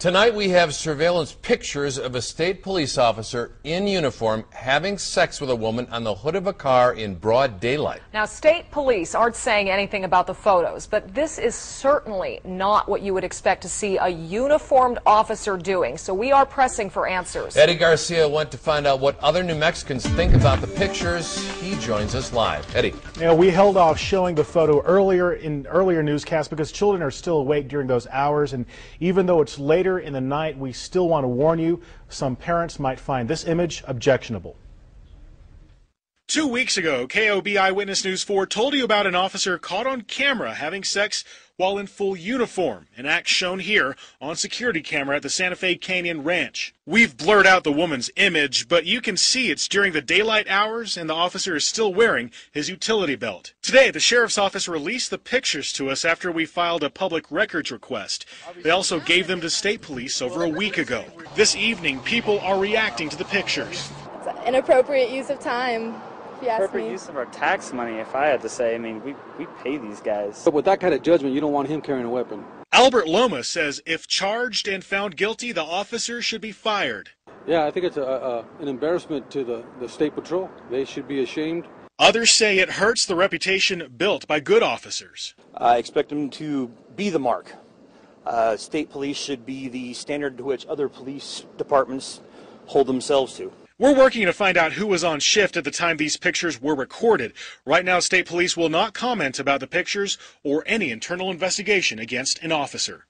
Tonight we have surveillance pictures of a state police officer in uniform having sex with a woman on the hood of a car in broad daylight. Now, state police aren't saying anything about the photos, but this is certainly not what you would expect to see a uniformed officer doing, so we are pressing for answers. Eddie Garcia went to find out what other New Mexicans think about the pictures. He joins us live. Eddie. Yeah, we held off showing the photo earlier newscasts because children are still awake during those hours, and even though it's later in the night, we still want to warn you, some parents might find this image objectionable. 2 weeks ago, KOB Eyewitness News 4 told you about an officer caught on camera having sex while in full uniform, an act shown here on security camera at the Santa Fe Canyon Ranch. We've blurred out the woman's image, but you can see it's during the daylight hours and the officer is still wearing his utility belt. Today, the sheriff's office released the pictures to us after we filed a public records request. They also gave them to state police over a week ago. This evening, people are reacting to the pictures. It's an inappropriate use of time. Appropriate use of our tax money, if I had to say. I mean, we pay these guys. But with that kind of judgment, you don't want him carrying a weapon. Albert Loma says if charged and found guilty, the officer should be fired. Yeah, I think it's an embarrassment to the state patrol. They should be ashamed. Others say it hurts the reputation built by good officers. I expect them to be the mark. State police should be the standard to which other police departments hold themselves to. We're working to find out who was on shift at the time these pictures were recorded. Right now, state police will not comment about the pictures or any internal investigation against an officer.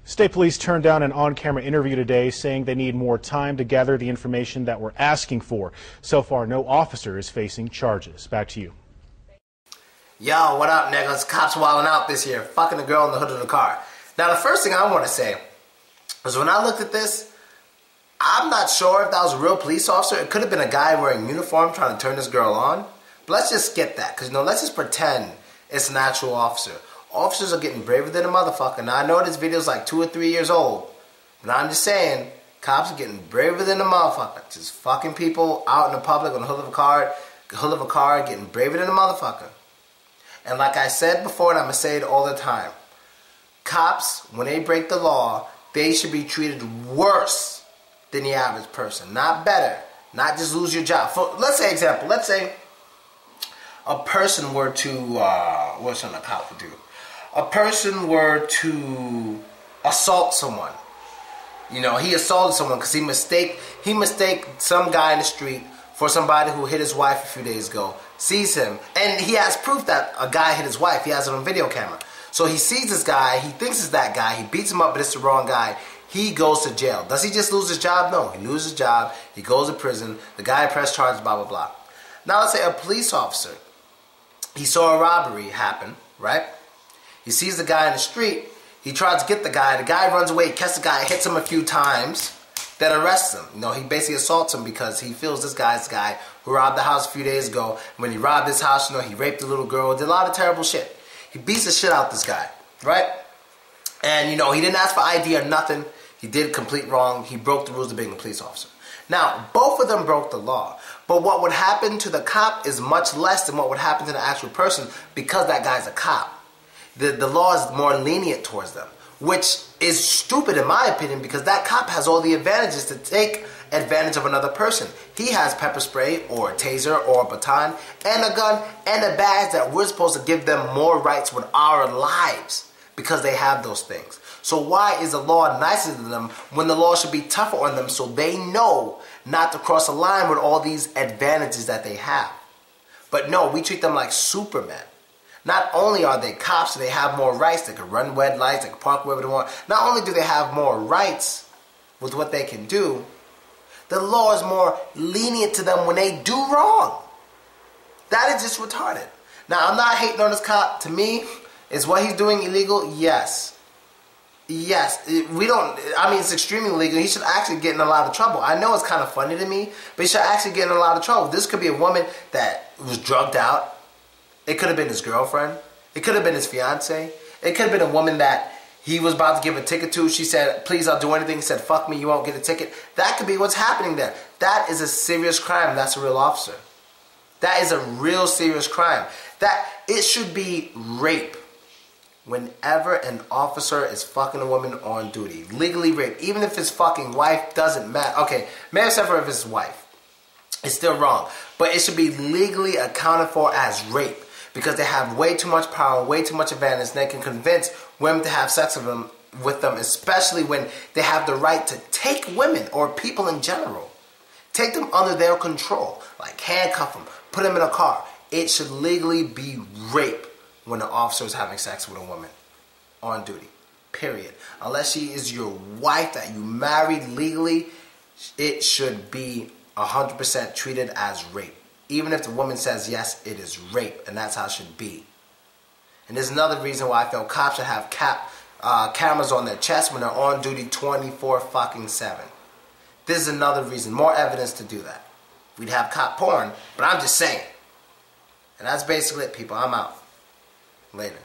State police turned down an on-camera interview today, saying they need more time to gather the information that we're asking for. So far, no officer is facing charges. Back to you. Yo, what up, niggas? Cops wilding out this year, fucking a girl in the hood of the car. Now, the first thing I want to say was when I looked at this, I'm not sure if that was a real police officer. It could have been a guy wearing uniform trying to turn this girl on. But let's just skip that, because, let's just pretend it's an actual officer. Officers are getting braver than a motherfucker. Now, I know this video is like 2 or 3 years old, but I'm just saying, cops are getting braver than a motherfucker. Just fucking people out in the public on the hood of a car, getting braver than a motherfucker. And like I said before, and I'm going to say it all the time, cops, when they break the law, they should be treated worse than the average person, not better, not just lose your job. Let's say a person were to, what's something a cop would do? A person were to assault someone. He assaulted someone because he mistake some guy in the street for somebody who hit his wife a few days ago, sees him, and he has proof that a guy hit his wife. He has it on video camera. So he sees this guy, he thinks it's that guy, he beats him up, but it's the wrong guy. He goes to jail. Does he just lose his job? No, he loses his job, he goes to prison, the guy pressed charges, blah, blah, blah. Now let's say a police officer, he saw a robbery happen, right? He sees the guy in the street, he tries to get the guy runs away, catches the guy, hits him a few times, then arrests him. He basically assaults him because he feels this guy's the guy who robbed the house a few days ago. When he robbed this house, he raped a little girl, did a lot of terrible shit. He beats the shit out this guy, right? And, he didn't ask for ID or nothing. He did complete wrong. He broke the rules of being a police officer. Now, both of them broke the law. But what would happen to the cop is much less than what would happen to the actual person because that guy's a cop. The law is more lenient towards them, which is stupid in my opinion because that cop has all the advantages to take advantage of another person. He has pepper spray or a taser or a baton and a gun and a badge that we're supposed to give them more rights with our lives because they have those things. So why is the law nicer to them when the law should be tougher on them so they know not to cross a line with all these advantages that they have? But no, we treat them like Superman. Not only are they cops and they have more rights, they can run red lights, they can park wherever they want. Not only do they have more rights with what they can do, the law is more lenient to them when they do wrong. That is just retarded. Now, I'm not hating on this cop. To me, is what he's doing illegal? Yes. Yes, it's extremely illegal. He should actually get in a lot of trouble. I know it's kind of funny to me, but he should actually get in a lot of trouble. This could be a woman that was drugged out. It could have been his girlfriend. It could have been his fiance. It could have been a woman that he was about to give a ticket to. She said, please, I'll do anything. He said, fuck me, you won't get a ticket. That could be what's happening there. That is a serious crime. That's a real officer. That is a real serious crime. That it should be rape. whenever an officer is fucking a woman on duty, legally rape, even if his fucking wife, doesn't matter. Okay, maybe except for if it's his wife. It's still wrong. But it should be legally accounted for as rape because they have way too much power, way too much advantage, and they can convince women to have sex with them, especially when they have the right to take women or people in general. Take them under their control, like handcuff them, put them in a car. It should legally be rape when an officer is having sex with a woman on duty, period. Unless she is your wife that you married legally, it should be 100% treated as rape. Even if the woman says yes, it is rape, and that's how it should be. And there's another reason why I feel cops should have cameras on their chest when they're on duty 24/7. This is another reason, more evidence to do that. We'd have cop porn, but I'm just saying. And that's basically it, people. I'm out. Later.